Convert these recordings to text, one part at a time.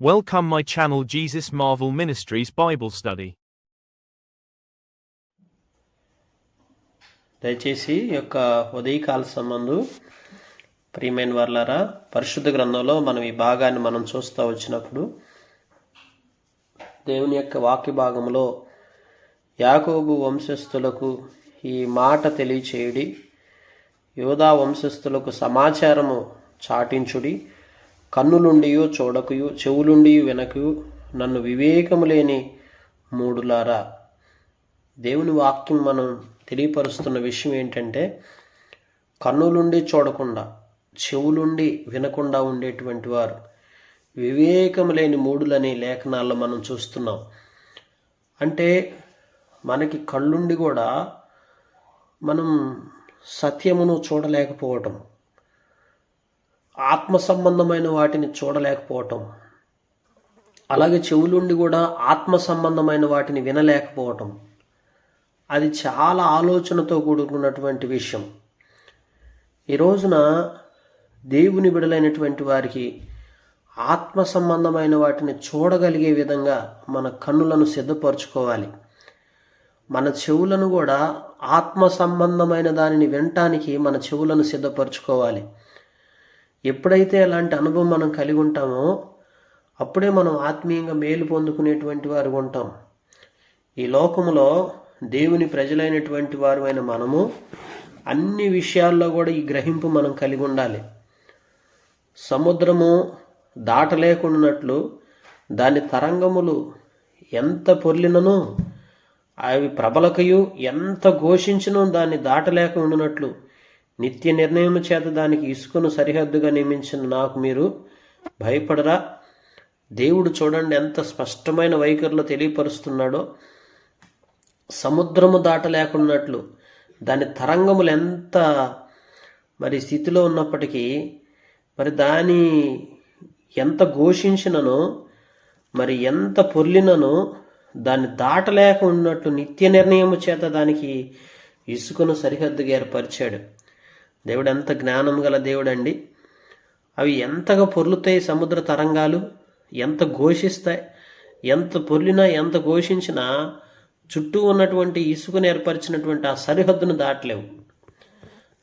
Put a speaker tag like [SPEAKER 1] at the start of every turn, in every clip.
[SPEAKER 1] Welcome my channel Jesus Marvel Ministries Bible Study.
[SPEAKER 2] దయచేసి ఈ యొక్క ఉదయకాల సంబంధు ప్రియమైన వారలారా, పరిశుద్ధ గ్రంథంలో మనం ఈ భాగాన్ని మనం చూస్తూ వచ్చినప్పుడు దేవుని యొక్క వాక్య భాగంలో యాకోబు వంశస్థులకు ఈ మాట తెలియచేయుడి, యోధా వంశస్థులకు సమాచారము చాటించుడి, కన్నులుండియో చూడకయు, చెవులుండి వినకయు, నన్ను వివేకము లేని మూడులారా. దేవుని వాక్యం మనం తెలియపరుస్తున్న విషయం ఏంటంటే, కన్నులుండి చూడకుండా, చెవులుండి వినకుండా ఉండేటువంటి వారు వివేకము లేని మూడులని లేఖనాల్లో మనం చూస్తున్నాం. అంటే మనకి కళ్ళుండి కూడా మనం సత్యమును చూడలేకపోవటం, ఆత్మ సంబంధమైన వాటిని చూడలేకపోవటం, అలాగే చెవులుండి కూడా ఆత్మ సంబంధమైన వాటిని వినలేకపోవటం, అది చాలా ఆలోచనతో కూడుకున్నటువంటి విషయం. ఈ రోజున దేవుని బిడలైనటువంటి వారికి ఆత్మ సంబంధమైన వాటిని చూడగలిగే విధంగా మన కన్నులను సిద్ధపరచుకోవాలి. మన చెవులను కూడా ఆత్మ సంబంధమైన దానిని వినటానికి మన చెవులను సిద్ధపరచుకోవాలి. ఎప్పుడైతే అలాంటి అనుభవం మనం కలిగి ఉంటామో అప్పుడే మనం ఆత్మీయంగా మేలు పొందుకునేటువంటి వారు ఉంటాం. ఈ లోకములో దేవుని ప్రజలైనటువంటి వారు అయిన మనము అన్ని విషయాల్లో కూడా ఈ గ్రహింపు మనం కలిగి ఉండాలి. సముద్రము దాటలేకున్నట్లు దాని తరంగములు ఎంత పొర్లినను, అవి ప్రబలకయు ఎంత ఘోషించినో దాన్ని దాటలేక ఉండినట్లు నిత్య నిర్ణయం చేత దానికి ఇసుకను సరిహద్దుగా నియమించిన నాకు మీరు భయపడరా? దేవుడు చూడండి ఎంత స్పష్టమైన వైఖరిలో తెలియపరుస్తున్నాడో. సముద్రము దాటలేకున్నట్లు దాని తరంగములు ఎంత స్థితిలో ఉన్నప్పటికీ దాని ఎంత ఘోషించినను, ఎంత పొర్లినను దాన్ని దాటలేక ఉన్నట్లు నిత్య నిర్ణయము చేత దానికి ఇసుకను సరిహద్దుగా ఏర్పరిచాడు. దేవుడు ఎంత జ్ఞానం గల దేవుడండి. అవి ఎంతగా పొర్లుతాయి, సముద్ర తరంగాలు ఎంత ఘోషిస్తాయి. ఎంత పొర్లినా ఎంత ఘోషించినా చుట్టూ ఉన్నటువంటి ఇసుకను ఏర్పరిచినటువంటి ఆ సరిహద్దును దాటలేవు.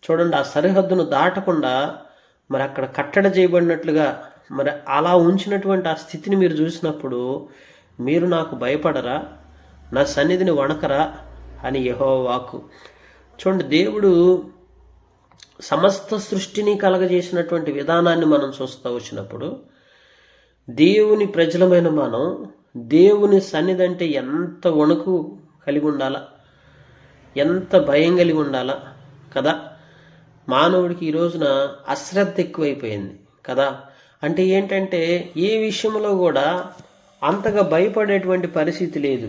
[SPEAKER 2] చూడండి, ఆ సరిహద్దును దాటకుండా అక్కడ కట్టడి చేయబడినట్లుగా అలా ఉంచినటువంటి ఆ స్థితిని మీరు చూసినప్పుడు మీరు నాకు భయపడరా, నా సన్నిధిని వణకరా అని యెహోవా వాక్కు. చూడండి, దేవుడు సమస్త సృష్టిని కలగజేసినటువంటి విధానాన్ని మనం చూస్తూ వచ్చినప్పుడు దేవుని ప్రజలమైన మనం దేవుని సన్నిధి అంటే ఎంత వణుకు కలిగి ఉండాలా, ఎంత భయం కలిగి ఉండాలా కదా. మానవుడికి ఈ రోజున అశ్రద్ధ ఎక్కువైపోయింది కదా. అంటే ఏంటంటే ఏ విషయంలో కూడా అంతగా భయపడేటువంటి పరిస్థితి లేదు.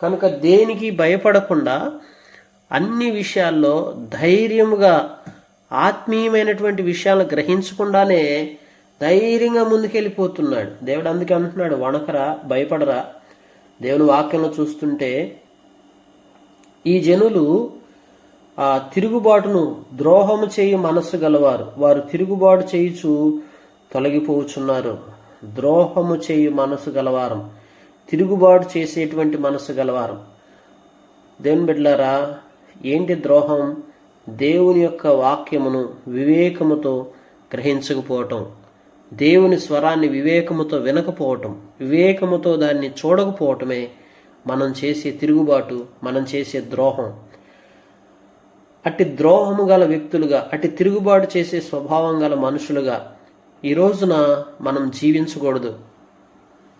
[SPEAKER 2] కనుక దేనికి భయపడకుండా అన్ని విషయాల్లో ధైర్యముగా ఆత్మీయమైనటువంటి విషయాలను గ్రహించకుండానే ధైర్యంగా ముందుకెళ్ళిపోతున్నాడు దేవుడు. అందుకే అంటున్నాడు, వణకరా, భయపడరా. దేవుని వాక్యంలో చూస్తుంటే ఈ జనులు ఆ తిరుగుబాటును ద్రోహము చేయి మనస్సు గలవారు, వారు తిరుగుబాటు చేయుచు తొలగిపోచున్నారు. ద్రోహము చేయు మనసు గలవారం, తిరుగుబాటు చేసేటువంటి మనసు గలవారం. దేవుని బిడ్డలారా, ఏంటి ద్రోహం? దేవుని యొక్క వాక్యమును వివేకముతో గ్రహించకపోవటం, దేవుని స్వరాన్ని వివేకముతో వినకపోవటం, వివేకముతో దాన్ని చూడకపోవటమే మనం చేసే తిరుగుబాటు, మనం చేసే ద్రోహం. అట్టి ద్రోహము గల వ్యక్తులుగా, అట్టి తిరుగుబాటు చేసే స్వభావం గల మనుషులుగా ఈ రోజున మనం జీవించకూడదు.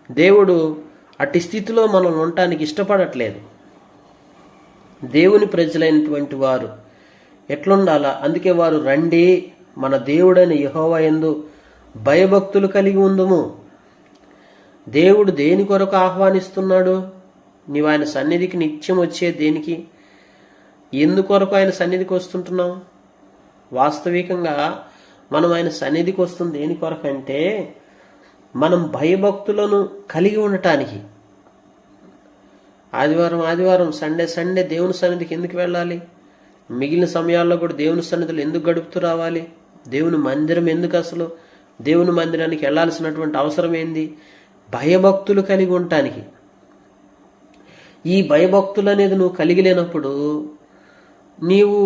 [SPEAKER 2] దేవుడు అట్టి స్థితిలో మనం ఉండటానికి ఇష్టపడట్లేదు. దేవుని ప్రజలైనటువంటి వారు ఎట్లుండాలా? అందుకే వారు రండి, మన దేవుడైన యెహోవా యందు భయభక్తులు కలిగి ఉందుము. దేవుడు దేని కొరకు ఆహ్వానిస్తున్నాడు? నీవు ఆయన సన్నిధికి నిత్యం వచ్చే దేనికి? ఎందుకొరకు ఆయన సన్నిధికి వస్తుంటున్నాం? వాస్తవికంగా మనం ఆయన సన్నిధికి వస్తుంది దేని కొరకు అంటే మనం భయభక్తులను కలిగి ఉండటానికి. ఆదివారం సండే దేవుని సన్నిధికి ఎందుకు వెళ్ళాలి? మిగిలిన సమయాల్లో కూడా దేవుని సన్నిధిలో ఎందుకు గడుపుతూ రావాలి? దేవుని మందిరం ఎందుకు? అసలు దేవుని మందిరానికి వెళ్ళాల్సినటువంటి అవసరం ఏంది? భయభక్తులు కలిగి ఉండటానికి. ఈ భయభక్తులు అనేది నువ్వు కలిగి లేనప్పుడు, నీవు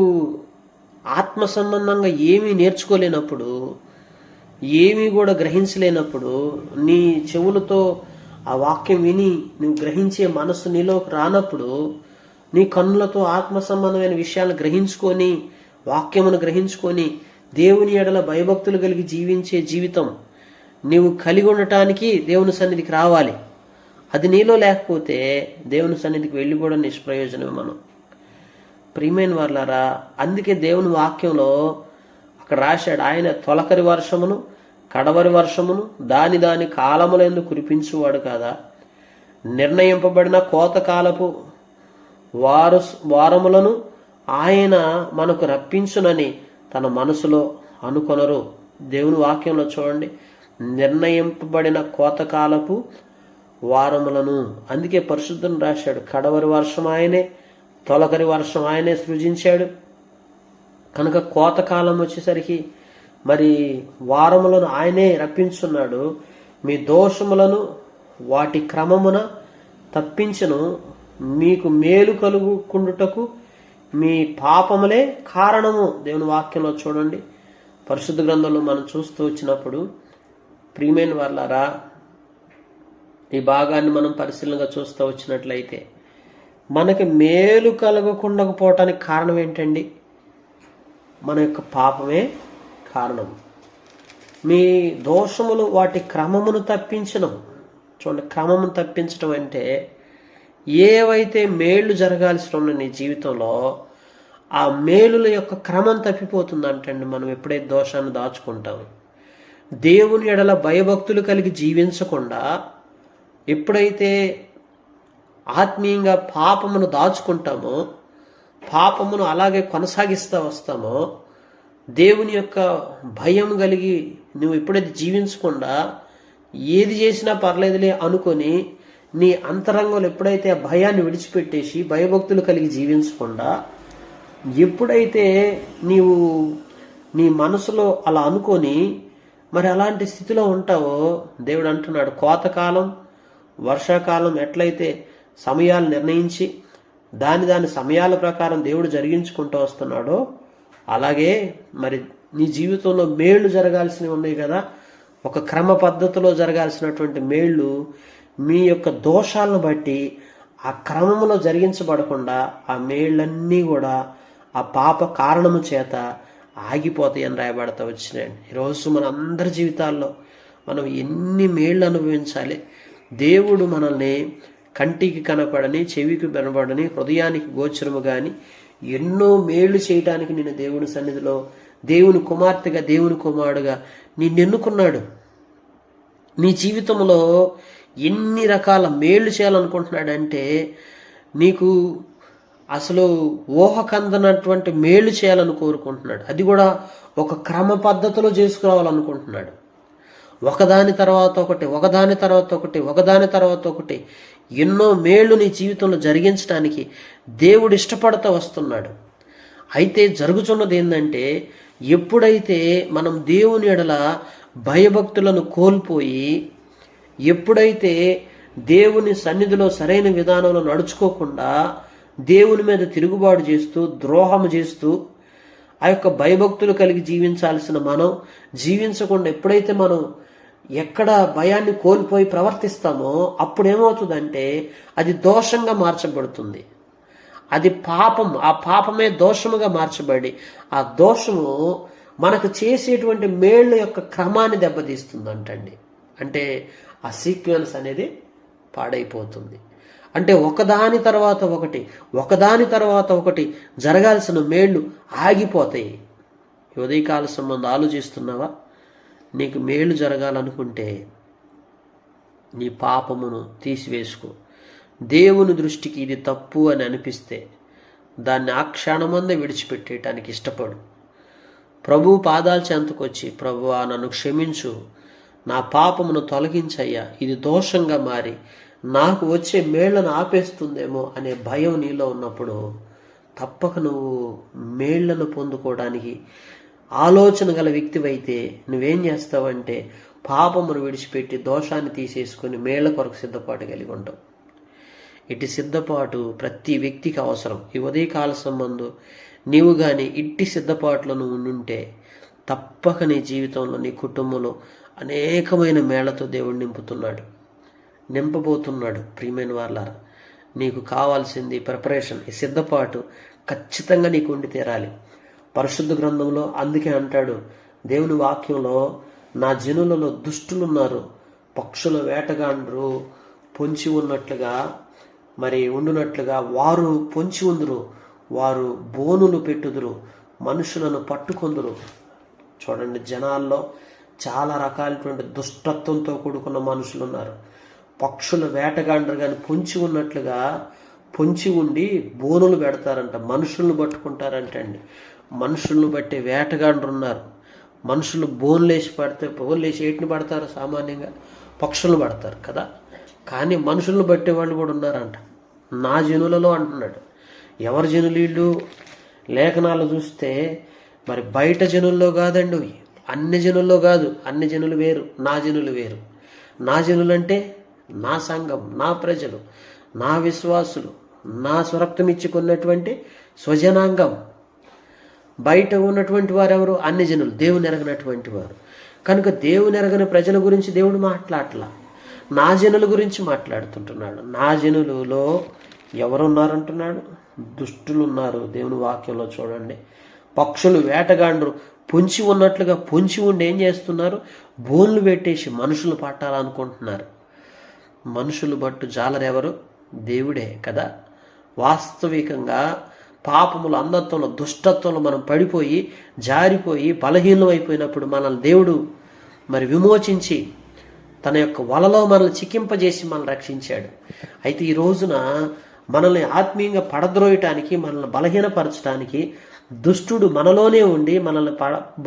[SPEAKER 2] ఆత్మ సంబంధంగా ఏమీ నేర్చుకోలేనప్పుడు, ఏమీ కూడా గ్రహించలేనప్పుడు, నీ చెవులతో ఆ వాక్యం విని నువ్వు గ్రహించే మనస్సు నీలోకి రానప్పుడు, నీ కన్నులతో ఆత్మ సంబంధమైన విషయాలను గ్రహించుకొని, వాక్యమును గ్రహించుకొని, దేవుని ఎడల భయభక్తులు కలిగి జీవించే జీవితం నీవు కలిగి ఉండటానికి దేవుని సన్నిధికి రావాలి. అది నీలో లేకపోతే దేవుని సన్నిధికి వెళ్ళి కూడా నిష్ప్రయోజనమే. మనం ప్రియమైన వారలారా, అందుకే దేవుని వాక్యంలో అక్కడ రాశాడు, ఆయన తొలకరి వర్షమును కడవరి వర్షమును దాని దాని కాలములందు కురిపించువాడు కాదా, నిర్ణయింపబడిన కోతకాలపు వారములను ఆయన మనకు రప్పించునని తన మనసులో అనుకొనరు. దేవుని వాక్యంలో చూడండి, నిర్ణయింపబడిన కోతకాలపు వారములను. అందుకే పరిశుద్ధుని రాశాడు, కడవరి వర్షం ఆయనే, తొలకరి వర్షం ఆయనే సృజించాడు. కనుక కోతకాలం వచ్చేసరికి మరి వారములను ఆయనే రప్పించున్నాడు. మీ దోషములను వాటి క్రమమున తప్పించను, మీకు మేలు కలుగుకుండుటకు మీ పాపములే కారణము. దేవుని వాక్యంలో చూడండి, పరిశుద్ధ గ్రంథంలో మనం చూస్తూ వచ్చినప్పుడు, ప్రియమైన వారలారా, ఈ భాగాన్ని మనం పరిశీలనగా చూస్తూ వచ్చినట్లయితే మనకి మేలు కలగకుండకపోవటానికి కారణం ఏంటండి? మన యొక్క పాపమే కారణం. మీ దోషములు వాటి క్రమమును తప్పించడం. చూడండి, క్రమమును తప్పించడం అంటే ఏవైతే మేళ్లు జరగాల్సి ఉన్న నీ జీవితంలో ఆ మేలుల యొక్క క్రమం తప్పిపోతుందంటండి. మనం ఎప్పుడైతే దోషాన్ని దాచుకుంటామో, దేవుని ఎడల భయభక్తులు కలిగి జీవించకుండా ఎప్పుడైతే ఆత్మీయంగా పాపమును దాచుకుంటామో, పాపమును అలాగే కొనసాగిస్తూ వస్తామో, దేవుని యొక్క భయం కలిగి నువ్వు ఎప్పుడైతే జీవించకుండా ఏది చేసినా పర్లేదులే అనుకొని నీ అంతరంగంలో ఎప్పుడైతే ఆ భయాన్ని విడిచిపెట్టేసి భయభక్తులు కలిగి జీవించకుండా ఎప్పుడైతే నీవు నీ మనసులో అలా అనుకొని మరి అలాంటి స్థితిలో ఉంటావో, దేవుడు అంటున్నాడు, కోతకాలం వర్షాకాలం ఎట్లయితే సమయాలు నిర్ణయించి దాని సమయాల ప్రకారం దేవుడు జరిగించుకుంటూ వస్తున్నాడో, అలాగే మరి నీ జీవితంలో మేళ్లు జరగాల్సినవి ఉన్నాయి కదా, ఒక క్రమ పద్ధతిలో జరగాల్సినటువంటి మేళ్లు మీ యొక్క దోషాలను బట్టి ఆ క్రమంలో జరిగించబడకుండా ఆ మేళ్ళన్నీ కూడా ఆ పాప కారణము చేత ఆగిపోతాయి అని రాయబడతా వచ్చినాయండి. ఈరోజు మన అందరి జీవితాల్లో మనం ఎన్ని మేళ్ళు అనుభవించాలి. దేవుడు మనల్ని కంటికి కనపడని, చెవికి వినపడని, హృదయానికి గోచరము కానీ ఎన్నో మేళ్లు చేయడానికి నేను దేవుని సన్నిధిలో దేవుని కుమార్తెగా, దేవుని కుమారుడుగా నిన్ను ఎన్నుకున్నాడు. నీ జీవితంలో ఎన్ని రకాల మేళ్లు చేయాలనుకుంటున్నాడంటే, నీకు అసలు ఊహకందనటువంటి మేళ్లు చేయాలని కోరుకుంటున్నాడు. అది కూడా ఒక క్రమ పద్ధతిలో చేసుకురావాలనుకుంటున్నాడు. ఒకదాని తర్వాత ఒకటి, ఒకదాని తర్వాత ఒకటి, ఒకదాని తర్వాత ఒకటి ఎన్నో మేళ్లు నీ జీవితంలో జరిగించడానికి దేవుడు ఇష్టపడుతూ వస్తున్నాడు. అయితే జరుగుతున్నది ఏంటంటే, ఎప్పుడైతే మనం దేవుని ఎడల భయభక్తులను కోల్పోయి, ఎప్పుడైతే దేవుని సన్నిధిలో సరైన విధానంలో నడుచుకోకుండా దేవుని మీద తిరుగుబాటు చేస్తూ, ద్రోహము చేస్తూ, ఆ యొక్క భయభక్తులు కలిగి జీవించాల్సిన మనం జీవించకుండా ఎప్పుడైతే మనం ఎక్కడ భయాన్ని కోల్పోయి ప్రవర్తిస్తామో, అప్పుడు ఏమవుతుందంటే అది దోషంగా మార్చబడుతుంది. అది పాపం, ఆ పాపమే దోషముగా మార్చబడి ఆ దోషము మనకు చేసేటువంటి మేళ్ల యొక్క క్రమాన్ని దెబ్బతీస్తుందంటండి. అంటే ఆ సీక్వెన్స్ అనేది పాడైపోతుంది. అంటే ఒకదాని తర్వాత ఒకటి, ఒకదాని తర్వాత ఒకటి జరగాల్సిన మేళ్లు ఆగిపోతాయి. ఉదయకాల సంబంధం ఆలోచిస్తున్నావా? నీకు మేలు జరగాలనుకుంటే నీ పాపమును తీసివేసుకో. దేవుని దృష్టికి ఇది తప్పు అని అనిపిస్తే దాన్ని ఆ క్షణమందే విడిచిపెట్టేయటానికి ఇష్టపడు. ప్రభు పాదాల చెంతకొచ్చి, ప్రభువా నన్ను క్షమించు, నా పాపమును తొలగించయ్యా, ఇది దోషంగా మారి నాకు వచ్చే మేళ్లను ఆపేస్తుందేమో అనే భయం నీలో ఉన్నప్పుడు తప్పక నువ్వు మేళ్లను పొందుకోవడానికి ఆలోచన గల వ్యక్తివైతే నువ్వేం చేస్తావంటే పాపమును విడిచిపెట్టి దోషాన్ని తీసేసుకొని మేళ్ల కొరకు సిద్ధపాటు కలిగి ఉంటావు. ఇటు సిద్ధపాటు ప్రతి వ్యక్తికి అవసరం. ఈ ఉదయకాల సంబంధం నీవు కానీ ఇట్టి సిద్ధపాటులో నువ్వు ఉండుంటే తప్పక నీ జీవితంలో, నీ కుటుంబంలో అనేకమైన మేళ్లతో దేవుడు నింపబోతున్నాడు. ప్రియమైన వాళ్ళారా, నీకు కావాల్సింది ప్రిపరేషన్, ఈ సిద్ధపాటు ఖచ్చితంగా నీకు ఉండి తీరాలి. పరిశుద్ధ గ్రంథంలో అందుకే అంటాడు దేవుని వాక్యంలో, నా జనులలో దుష్టులున్నారు, పక్షుల వేటగాండ్రు పొంచి ఉన్నట్లుగా ఉండునట్లుగా వారు పొంచి ఉందురు, వారు బోనులు పెట్టుదురు, మనుషులను పట్టుకొందురు. చూడండి, జనాల్లో చాలా రకాలైనటువంటి దుష్టత్వంతో కూడుకున్న మనుషులు ఉన్నారు. పక్షుల వేటగాండ్రు కానీ పొంచి ఉండి బోనులు పెడతారంట, మనుషులను పట్టుకుంటారంట అండి. మనుషులను బట్టే వేటగాండ్రు ఉన్నారు. మనుషులు బోన్లేసి ఏటిని పడతారు? సామాన్యంగా పక్షులను పడతారు కదా. కానీ మనుషులను బట్టే వాళ్ళు కూడా ఉన్నారంట. నా జనులలో అంటున్నాడు. ఎవరి జనులు వీళ్ళు? లేఖనాలు చూస్తే మరి బయట జనుల్లో కాదండి, అన్ని జనుల్లో కాదు. అన్ని జనులు వేరు, నా జనులు వేరు. నా జనులు అంటే నా సంఘం, నా ప్రజలు, నా విశ్వాసులు, నా స్వరక్తం ఇచ్చుకున్నటువంటి స్వజనాంగం. బయట ఉన్నటువంటి వారు ఎవరు? అన్ని జనులు, దేవుని ఎరగనటువంటి వారు. కనుక దేవుని ఎరగని ప్రజల గురించి దేవుడు మాట్లాడలా, నా జనుల గురించి మాట్లాడుతుంటున్నాడు. నా జనులలో ఎవరున్నారంటున్నాడు? దుష్టులు ఉన్నారు. దేవుని వాక్యంలో చూడండి, పక్షులు వేటగాండ్రు పొంచి ఉన్నట్లుగా పొంచి ఉండి ఏం చేస్తున్నారు? బోన్లు పెట్టేసి మనుషులు పట్టాలనుకుంటున్నారు. మనుషులు బట్టు జాలరెవరు? దేవుడే కదా. వాస్తవికంగా పాపములు, అంధత్వంలో, దుష్టత్వంలో మనం పడిపోయి జారిపోయి బలహీనం అయిపోయినప్పుడు మనల్ని దేవుడు మరి విమోచించి తన యొక్క వలలో మనల్ని చిక్కింపజేసి మనల్ని రక్షించాడు. అయితే ఈ రోజున మనల్ని ఆత్మీయంగా పడద్రోయటానికి, మనల్ని బలహీనపరచడానికి దుష్టుడు మనలోనే ఉండి మనల్ని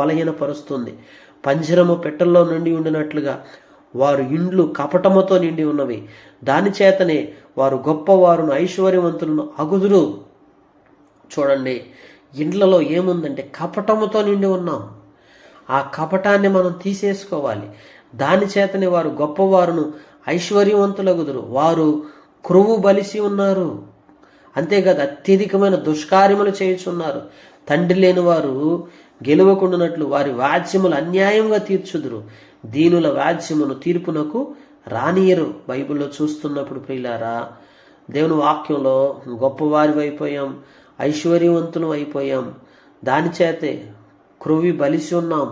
[SPEAKER 2] బలహీనపరుస్తుంది. పంజరము పెట్టెల్లో నుండి ఉండినట్లుగా వారు ఇండ్లు కపటముతో నిండి ఉన్నవి, దాని చేతనే వారు గొప్పవారును ఐశ్వర్యవంతులను అగుదురు. చూడండి, ఇండ్లలో ఏముందంటే కపటముతో నిండి ఉన్నాం. ఆ కపటాన్ని మనం తీసేసుకోవాలి. దాని చేతనే వారు గొప్పవారును ఐశ్వర్యవంతులగుదురు, వారు క్రొవ్వు బలిసి ఉన్నారు. అంతేకాదు, అత్యధికమైన దుష్కార్యములు చేయుచున్నారు. తండ్రి లేని వారు గెలవకుండానట్లు వారి వాజ్యములు అన్యాయంగా తీర్చుదురు, దీనుల వాజ్యమును తీర్పునకు రానియరు. బైబిల్లో చూస్తున్నప్పుడు ప్రియులారా, దేవుని వాక్యంలో గొప్పవారి అయిపోయాం, ఐశ్వర్యవంతులం అయిపోయాం, దాని చేతే క్రొవ్వి బలిసి ఉన్నాం.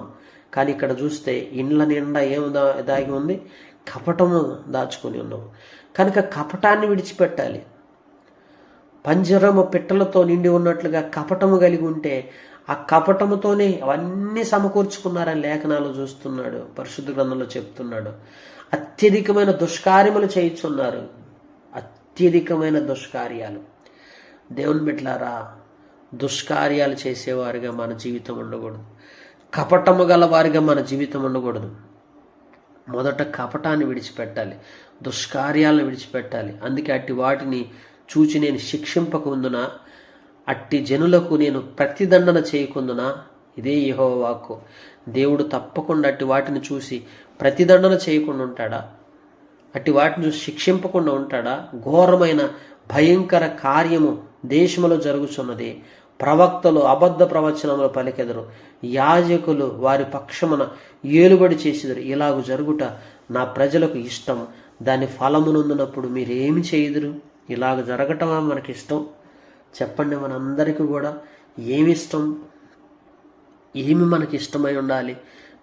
[SPEAKER 2] కానీ ఇక్కడ చూస్తే ఇండ్ల నిండా ఏం దాగి ఉంది? కపటము దాచుకొని ఉన్నాం. కనుక కపటాన్ని విడిచిపెట్టాలి. పంజరము పిట్టలతో నిండి ఉన్నట్లుగా కపటము కలిగి ఉంటే ఆ కపటముతోనే అవన్నీ సమకూర్చుకున్నారని లేఖనాలు చూస్తున్నాడు, పరిశుద్ధ గ్రంథంలో చెప్తున్నాడు. అత్యధికమైన దుష్కార్యములు చేయుచున్నారు, అత్యధికమైన దుష్కార్యాలు. దేవుని బిడ్డలారా, దుష్కార్యాలు చేసేవారిగా మన జీవితం ఉండకూడదు, కపటము గల వారిగా మన జీవితం ఉండకూడదు. మొదట కపటాన్ని విడిచిపెట్టాలి, దుష్కార్యాలను విడిచిపెట్టాలి. అందుకే అట్టి వాటిని చూచి నేను శిక్షింపకుందునా, అట్టి జనులకు నేను ప్రతిదండన చేయకుందునా. ఇదే యెహోవా వాక్కు. దేవుడు తప్పకుండా అట్టి వాటిని చూసి ప్రతిదండన చేయకుండా ఉంటాడా? అట్టి వాటిని చూసి శిక్షింపకుండా ఉంటాడా? ఘోరమైన భయంకర కార్యము దేశములో జరుగుచున్నది. ప్రవక్తలు అబద్ధ ప్రవచనములు పలికెదరు, యాజకులు వారి పక్షమున ఏలుబడి చేసిదరు. ఇలాగు జరుగుట నా ప్రజలకు ఇష్టం, దాని ఫలమునందునప్పుడు మీరేమి చేయుదురు? ఇలాగ జరగటమా మనకిష్టం? చెప్పండి, మనందరికీ కూడా ఏమి ఇష్టం? ఏమి మనకి ఇష్టమై ఉండాలి?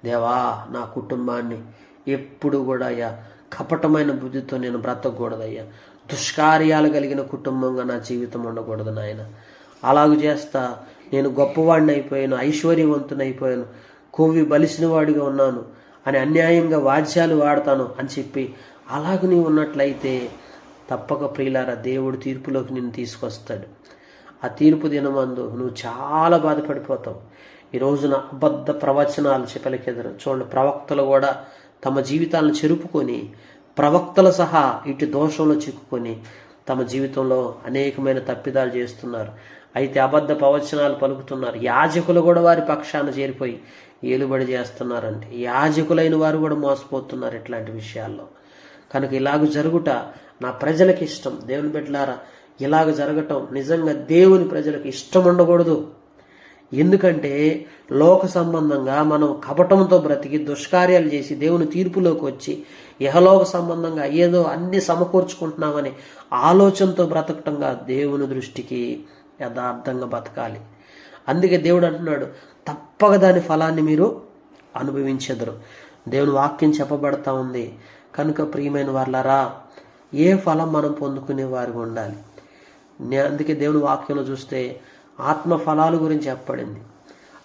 [SPEAKER 2] దేవా, నా కుటుంబాన్ని ఎప్పుడు కూడా అయ్యా కపటమైన బుద్ధితో నేను బ్రతకూడదయ్యా, దుష్కార్యాలు కలిగిన కుటుంబంగా నా జీవితం ఉండకూడదు నాయన. అలాగూ చేస్తా నేను గొప్పవాడిని అయిపోయాను, ఐశ్వర్యవంతుని అయిపోయాను, కొవ్వి బలిసిన వాడిగా ఉన్నాను అని అన్యాయంగా వాద్యాలు వాడతాను అని చెప్పి అలాగ నీవు ఉన్నట్లయితే తప్పక ప్రియులారా దేవుడు తీర్పులోకి నిన్ను తీసుకొస్తాడు. ఆ తీర్పు దినమందు నువ్వు చాలా బాధపడిపోతావు. ఈ రోజున అబద్ధ ప్రవచనాలు చెప్పలకెదరు. చూడండి, ప్రవక్తలు కూడా తమ జీవితాలను చెరుపుకొని, ప్రవక్తలు సహా ఇటు దోషంలో చిక్కుకొని తమ జీవితంలో అనేకమైన తప్పిదాలు చేస్తున్నారు. అయితే అబద్ధ ప్రవచనాలు పలుకుతున్నారు. యాజకులు కూడా వారి పక్షాన చేరిపోయి ఏలుబడి చేస్తున్నారంటే యాజకులైన వారు కూడా మోసపోతున్నారు ఇట్లాంటి విషయాల్లో. కనుక ఇలాగ జరుగుట నా ప్రజలకు ఇష్టం. దేవుని బిడ్డలారా, ఇలాగ జరగటం నిజంగా దేవుని ప్రజలకు ఇష్టం ఉండకూడదు. ఎందుకంటే లోక సంబంధంగా మనం కపటంతో బ్రతికి దుష్కార్యాలు చేసి దేవుని తీర్పులోకి వచ్చి ఇహలోక సంబంధంగా ఏదో అన్ని సమకూర్చుకుంటున్నామని ఆలోచనతో బ్రతకటంగా దేవుని దృష్టికి యథార్థంగా బతకాలి. అందుకే దేవుడు అంటున్నాడు, తప్పక దాని ఫలాన్ని మీరు అనుభవించెదరు. దేవుని వాక్యం చెప్పబడతా ఉంది. కనుక ప్రియమైన వాళ్ళారా, ఏ ఫలం మనం పొందుకునే వారికి ఉండాలి. అందుకే దేవుని వాక్యంలో చూస్తే ఆత్మ ఫలాల గురించి చెప్పబడింది.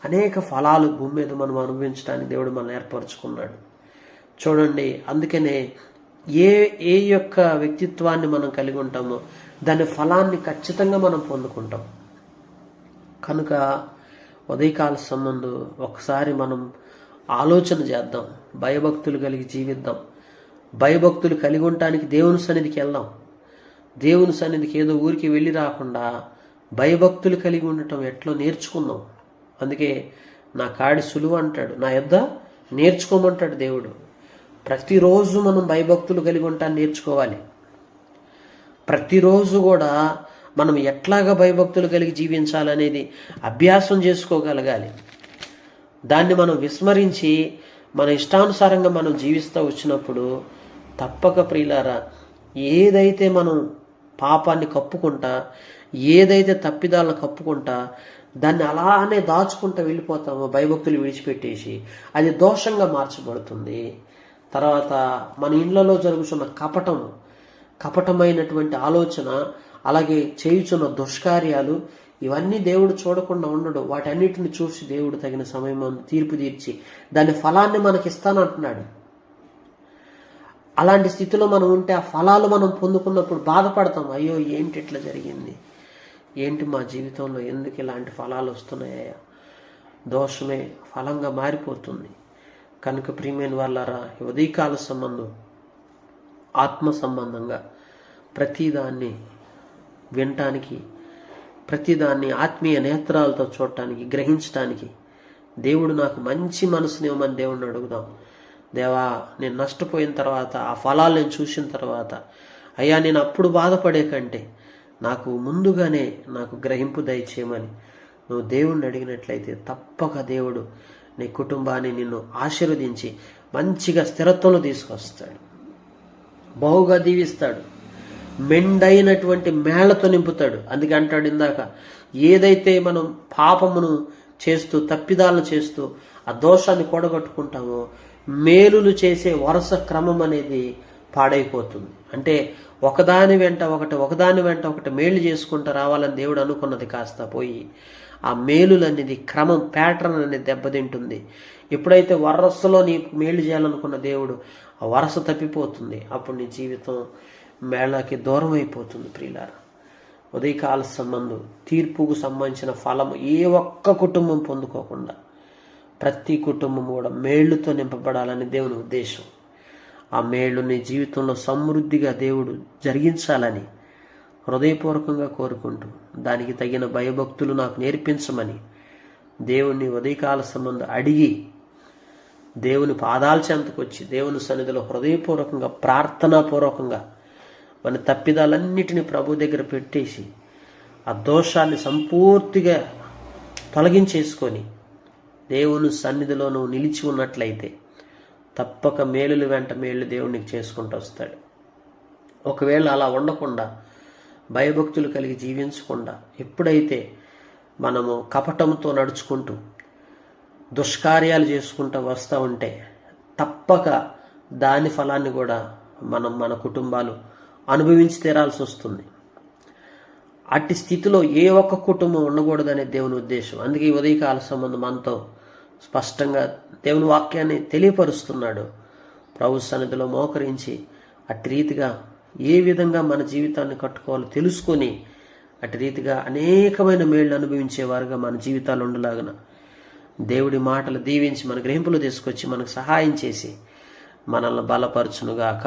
[SPEAKER 2] అనేక ఫలాలు భూమి మీద మనం అనుభవించడానికి దేవుడు మనం ఏర్పరచుకున్నాడు. చూడండి, అందుకనే ఏ యొక్క వ్యక్తిత్వాన్ని మనం కలిగి ఉంటామో దాని ఫలాన్ని ఖచ్చితంగా మనం పొందుకుంటాం. కనుక ఉదయకాల సంబంధం ఒకసారి మనం ఆలోచన చేద్దాం, భయభక్తులు కలిగి జీవిద్దాం. భయభక్తులు కలిగి ఉండటానికి దేవుని సన్నిధికి వెళ్దాం. దేవుని సన్నిధికి ఏదో ఊరికి వెళ్ళి రాకుండా భయభక్తులు కలిగి ఉండటం ఎట్లా నేర్చుకుందాం. అందుకే నా కాడి సులువు అంటాడు, నా యొద్ద నేర్చుకోమంటాడు దేవుడు. ప్రతిరోజు మనం భయభక్తులు కలిగి ఉంటాన్ని నేర్చుకోవాలి. ప్రతిరోజు కూడా మనం ఎట్లాగా భయభక్తులు కలిగి జీవించాలనేది అభ్యాసం చేసుకోగలగాలి. దాన్ని మనం విస్మరించి మన ఇష్టానుసారంగా మనం జీవిస్తూ వచ్చినప్పుడు తప్పక ప్రియులారా, ఏదైతే మనం పాపాన్ని కప్పుకుంటా, ఏదైతే తప్పిదాలను కప్పుకుంటా దాన్ని అలానే దాచుకుంటూ వెళ్ళిపోతామో భయభక్తులు విడిచిపెట్టేసి అది దోషంగా మార్చబడుతుంది. తర్వాత మన ఇళ్లలో జరుగుతున్న కపటమైనటువంటి ఆలోచన, అలాగే చేయుచున్న దుష్కార్యాలు, ఇవన్నీ దేవుడు చూడకుండా ఉండడు. వాటన్నిటిని చూసి దేవుడు తగిన సమయం తీర్పు తీర్చి దాని ఫలాన్ని మనకిస్తానంటున్నాడు. అలాంటి స్థితిలో మనం ఉంటే ఆ ఫలాలు మనం పొందుకున్నప్పుడు బాధపడతాం. అయ్యో, ఏంటి ఇట్లా జరిగింది, ఏంటి మా జీవితంలో ఎందుకు ఇలాంటి ఫలాలు వస్తున్నాయా? దోషమే ఫలంగా మారిపోతుంది. కనుక ప్రియమైన వాళ్ళారా, ఉదయకాల సంబంధం ఆత్మ సంబంధంగా ప్రతిదాన్ని వినటానికి, ప్రతిదాన్ని ఆత్మీయ నేత్రాలతో చూడటానికి, గ్రహించటానికి దేవుడు నాకు మంచి మనసునివ్వమని దేవుడిని అడుగుదాం. దేవా, నేను నష్టపోయిన తర్వాత ఆ ఫలాలు నేను చూసిన తర్వాత, అయ్యా నేను అప్పుడు బాధపడే కంటే నాకు ముందుగానే నాకు గ్రహింపు దయచేయమని నువ్వు దేవుణ్ణి అడిగినట్లయితే తప్పక దేవుడు నీ కుటుంబాన్ని నిన్ను ఆశీర్వదించి మంచిగా స్థిరత్వంలో తీసుకొస్తాడు, బహుగా దీవిస్తాడు, మెండైనటువంటి మేళ్లతో నింపుతాడు. అందుకే అంటాడు ఇందాక, ఏదైతే మనం పాపమును చేస్తూ తప్పిదాలను చేస్తూ ఆ దోషాన్ని కూడగట్టుకుంటామో మేలులు చేసే వరుస క్రమం అనేది పాడైపోతుంది. అంటే ఒకదాని వెంట ఒకటి మేలు చేసుకుంటూ రావాలని దేవుడు అనుకున్నది కాస్త పోయి ఆ మేలులనేది క్రమం, ప్యాటర్న్ అనేది దెబ్బతింటుంది. ఎప్పుడైతే వరసలో నీకు మేలు చేయాలనుకున్న దేవుడు ఆ వరస తప్పిపోతుంది, అప్పుడు నీ జీవితం మేళకి దూరం అయిపోతుంది. ప్రియులారా, ఉదయకాల సంబంధం తీర్పుకు సంబంధించిన ఫలము ఏ ఒక్క కుటుంబం పొందుకోకుండా ప్రతి కుటుంబం కూడా మేళ్లతో నింపబడాలని దేవుని ఉద్దేశం. ఆ మేళ్లు నీ జీవితంలో సమృద్ధిగా దేవుడు జరిగించాలని హృదయపూర్వకంగా కోరుకుంటూ దానికి తగిన భయభక్తులు నాకు నేర్పించమని దేవుణ్ణి ఉదయకాల సంబంధం అడిగి దేవుని పాదాల చెంతకు వచ్చి దేవుని సన్నిధిలో హృదయపూర్వకంగా ప్రార్థనాపూర్వకంగా మన తప్పిదాలన్నిటినీ ప్రభు దగ్గర పెట్టేసి ఆ దోషాన్ని సంపూర్తిగా తొలగించేసుకొని దేవుని సన్నిధిలో నువ్వు నిలిచి ఉన్నట్లయితే తప్పక మేలులు వెంట మేలు దేవునికి చేసుకుంటూ వస్తాడు. ఒకవేళ అలా ఉండకుండా భయభక్తులు కలిగి జీవించకుండా ఎప్పుడైతే మనము కపటంతో నడుచుకుంటూ దుష్కార్యాలు చేసుకుంటూ వస్తూ ఉంటే తప్పక దాని ఫలాన్ని కూడా మన కుటుంబాలు అనుభవించి తీరాల్సి వస్తుంది. అట్టి స్థితిలో ఏ ఒక్క కుటుంబం ఉండకూడదనే దేవుని ఉద్దేశం. అందుకే ఈ ఉదయకాల సంబంధం మనతో స్పష్టంగా దేవుని వాక్యాన్ని తెలియపరుస్తున్నాడు. ప్రభు సన్నిధిలో మోకరించి అట్టి రీతిగా ఏ విధంగా మన జీవితాన్ని కట్టుకోవాలో తెలుసుకొని అట్టి రీతిగా అనేకమైన మేళ్లు అనుభవించేవారుగా మన జీవితాలు ఉండలాగన దేవుడి మాటలు దీవించి మన గ్రహింపులు తీసుకొచ్చి మనకు సహాయం చేసి మనల్ని బలపరచునుగాక.